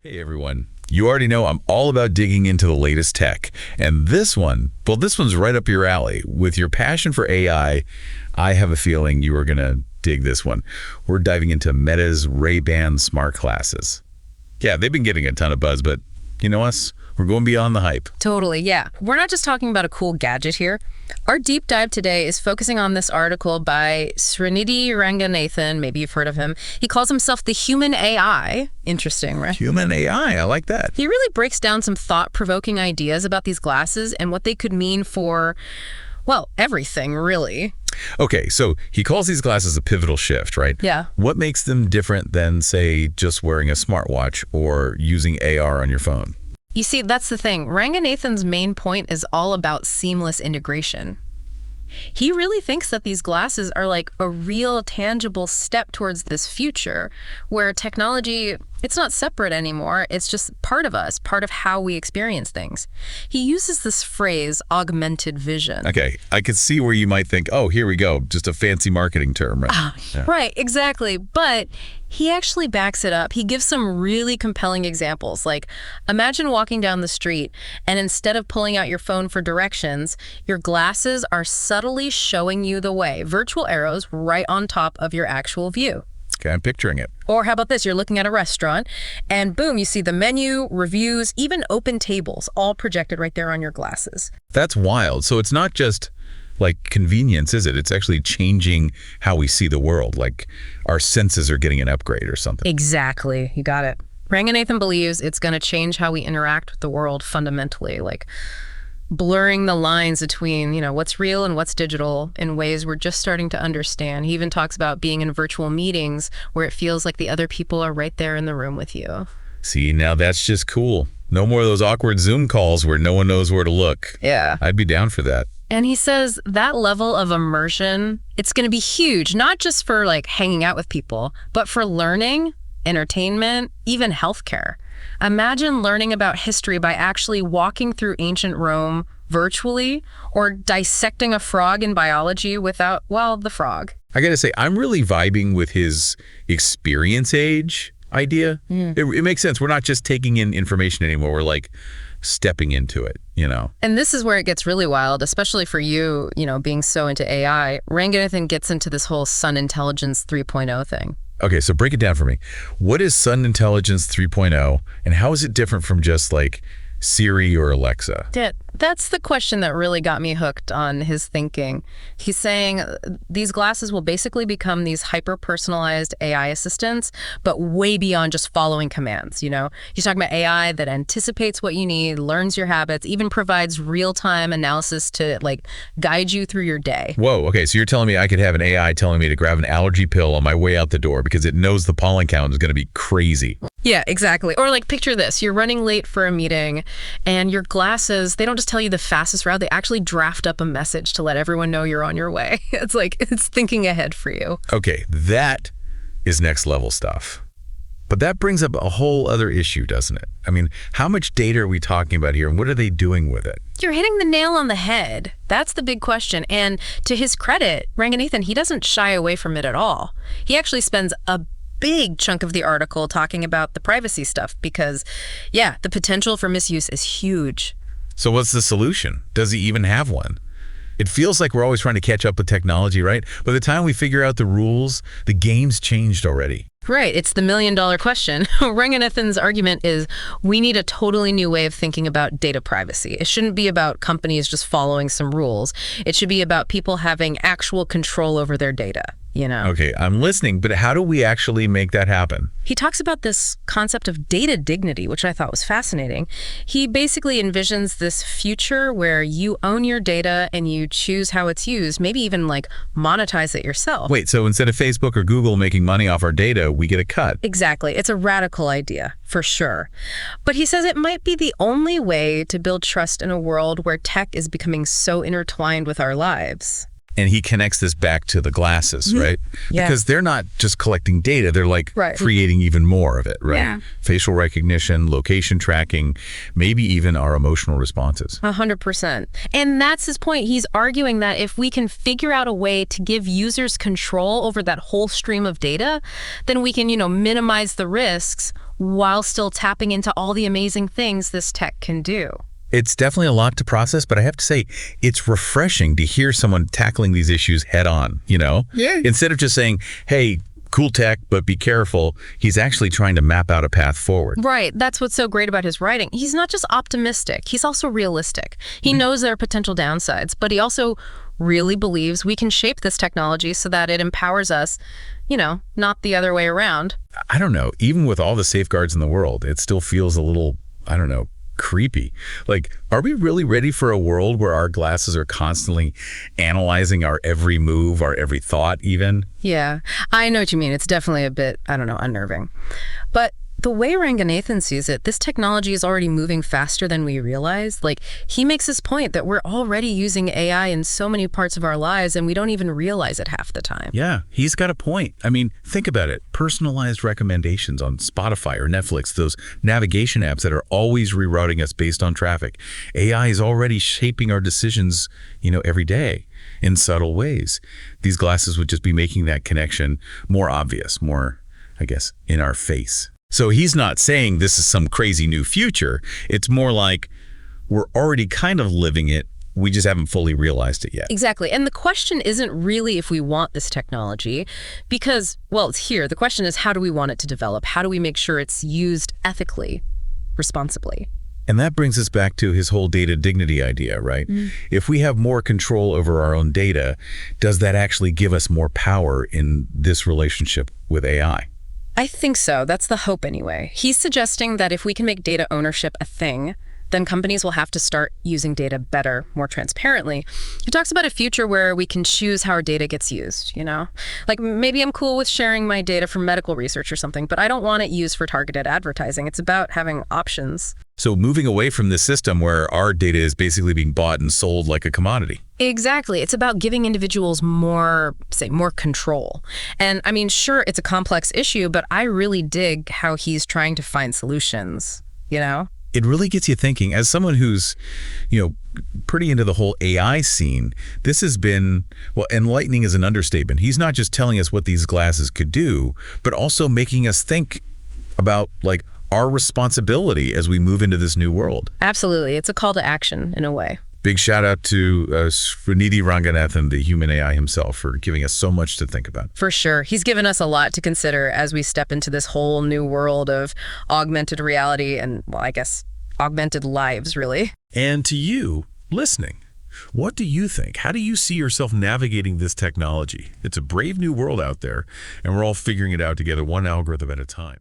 Hey everyone, you already know I'm all about digging into the latest tech. And this one's right up your alley. With your passion for AI, I have a feeling you are going to dig this one. We're diving into Meta's Ray-Ban smart glasses. Yeah, they've been getting a ton of buzz, but you know us, we're going beyond the hype. Totally, yeah. We're not just talking about a cool gadget here. Our deep dive today is focusing on this article by Srinidhi Ranganathan. Maybe you've heard of him. He calls himself the human AI. Interesting, right? Human AI, I like that. He really breaks down some thought-provoking ideas about these glasses and what they could mean for, well, everything, really. Okay, so he calls these glasses a pivotal shift, right? Yeah. What makes them different than, say, just wearing a smartwatch or using AR on your phone? You see, that's the thing. Ranganathan's main point is all about seamless integration. He really thinks that these glasses are like a real tangible step towards this future where technology, it's not separate anymore. It's just part of us, part of how we experience things. He uses this phrase, augmented vision. Okay, I could see where you might think, oh, here we go, just a fancy marketing term, right? Yeah. Right, exactly. But he actually backs it up. He gives some really compelling examples. Like, imagine walking down the street and instead of pulling out your phone for directions, your glasses are subtly showing you the way. Virtual arrows right on top of your actual view. Okay, I'm picturing it. Or how about this? You're looking at a restaurant and boom, you see the menu, reviews, even open tables, all projected right there on your glasses. That's wild. So it's not just like convenience, is it? It's actually changing how we see the world. Like our senses are getting an upgrade or something. Exactly. You got it. Ranganathan believes it's going to change how we interact with the world fundamentally, like blurring the lines between, what's real and what's digital in ways we're just starting to understand. He even talks about being in virtual meetings where it feels like the other people are right there in the room with you. See, now that's just cool. No more of those awkward Zoom calls where no one knows where to look. Yeah. I'd be down for that. And he says that level of immersion, it's going to be huge, not just for like hanging out with people, but for learning, entertainment, even healthcare. Imagine learning about history by actually walking through ancient Rome virtually or dissecting a frog in biology without, the frog. I gotta say, I'm really vibing with his experience age idea. It makes sense. We're not just taking in information anymore. We're like stepping into it, And this is where it gets really wild, especially for you, being so into AI. Ranganathan gets into this whole Sun Intelligence 3.0 thing. Okay, so break it down for me. What is Sun Intelligence 3.0 and how is it different from just like Siri or Alexa? That's the question that really got me hooked on his thinking. He's saying these glasses will basically become these hyper-personalized AI assistants, but way beyond just following commands, He's talking about AI that anticipates what you need, learns your habits, even provides real-time analysis to like guide you through your day. Whoa, okay, so you're telling me I could have an AI telling me to grab an allergy pill on my way out the door because it knows the pollen count is going to be crazy. Yeah, exactly. Or like picture this, you're running late for a meeting and your glasses, they don't just tell you the fastest route, they actually draft up a message to let everyone know you're on your way. It's like, it's thinking ahead for you. Okay, that is next level stuff. But that brings up a whole other issue, doesn't it? I mean, how much data are we talking about here and what are they doing with it? You're hitting the nail on the head. That's the big question. And to his credit, Ranganathan, he doesn't shy away from it at all. He actually spends a big chunk of the article talking about the privacy stuff because, the potential for misuse is huge. So what's the solution? Does he even have one? It feels like we're always trying to catch up with technology, right? By the time we figure out the rules, the game's changed already. Right. It's the million-dollar question. Ranganathan's argument is we need a totally new way of thinking about data privacy. It shouldn't be about companies just following some rules. It should be about people having actual control over their data. Okay, I'm listening, but how do we actually make that happen? He talks about this concept of data dignity, which I thought was fascinating. He basically envisions this future where you own your data and you choose how it's used, maybe even like monetize it yourself. Wait, so instead of Facebook or Google making money off our data, we get a cut? Exactly. It's a radical idea, for sure. But he says it might be the only way to build trust in a world where tech is becoming so intertwined with our lives. And he connects this back to the glasses, right? Yeah. Because they're not just collecting data, they're like creating even more of it, right? Yeah. Facial recognition, location tracking, maybe even our emotional responses. 100%. And that's his point. He's arguing that if we can figure out a way to give users control over that whole stream of data, then we can, minimize the risks while still tapping into all the amazing things this tech can do. It's definitely a lot to process, but I have to say, it's refreshing to hear someone tackling these issues head on, you know? Yeah. Instead of just saying, hey, cool tech, but be careful, he's actually trying to map out a path forward. Right. That's what's so great about his writing. He's not just optimistic, he's also realistic. He knows there are potential downsides, but he also really believes we can shape this technology so that it empowers us, you know, not the other way around. I don't know, even with all the safeguards in the world, it still feels a little, I don't know, creepy. Like, are we really ready for a world where our glasses are constantly analyzing our every move, our every thought even? Yeah, I know what you mean. It's definitely a bit, I don't know, unnerving. But the way Ranganathan sees it, this technology is already moving faster than we realize. Like, he makes this point that we're already using AI in so many parts of our lives and we don't even realize it half the time. Yeah, he's got a point. I mean, think about it. Personalized recommendations on Spotify or Netflix, those navigation apps that are always rerouting us based on traffic. AI is already shaping our decisions, you know, every day in subtle ways. These glasses would just be making that connection more obvious, more, I guess, in our face. So he's not saying this is some crazy new future. It's more like we're already kind of living it. We just haven't fully realized it yet. Exactly. And the question isn't really if we want this technology because, well, it's here. The question is, how do we want it to develop? How do we make sure it's used ethically, responsibly? And that brings us back to his whole data dignity idea, right? If we have more control over our own data, does that actually give us more power in this relationship with AI? I think so. That's the hope anyway. He's suggesting that if we can make data ownership a thing, then companies will have to start using data better, more transparently. He talks about a future where we can choose how our data gets used, you know? Like, maybe I'm cool with sharing my data for medical research or something, but I don't want it used for targeted advertising. It's about having options. So moving away from this system where our data is basically being bought and sold like a commodity. Exactly. It's about giving individuals more, more control. And I mean, sure, it's a complex issue, but I really dig how he's trying to find solutions, you know? It really gets you thinking. As someone who's, you know, pretty into the whole AI scene, this has been, well, enlightening is an understatement. He's not just telling us what these glasses could do, but also making us think about, like, our responsibility as we move into this new world. Absolutely. It's a call to action in a way. Big shout out to Srinidhi Ranganathan, the human AI himself, for giving us so much to think about. For sure. He's given us a lot to consider as we step into this whole new world of augmented reality and, well, I guess, augmented lives, really. And to you, listening, what do you think? How do you see yourself navigating this technology? It's a brave new world out there, and we're all figuring it out together, one algorithm at a time.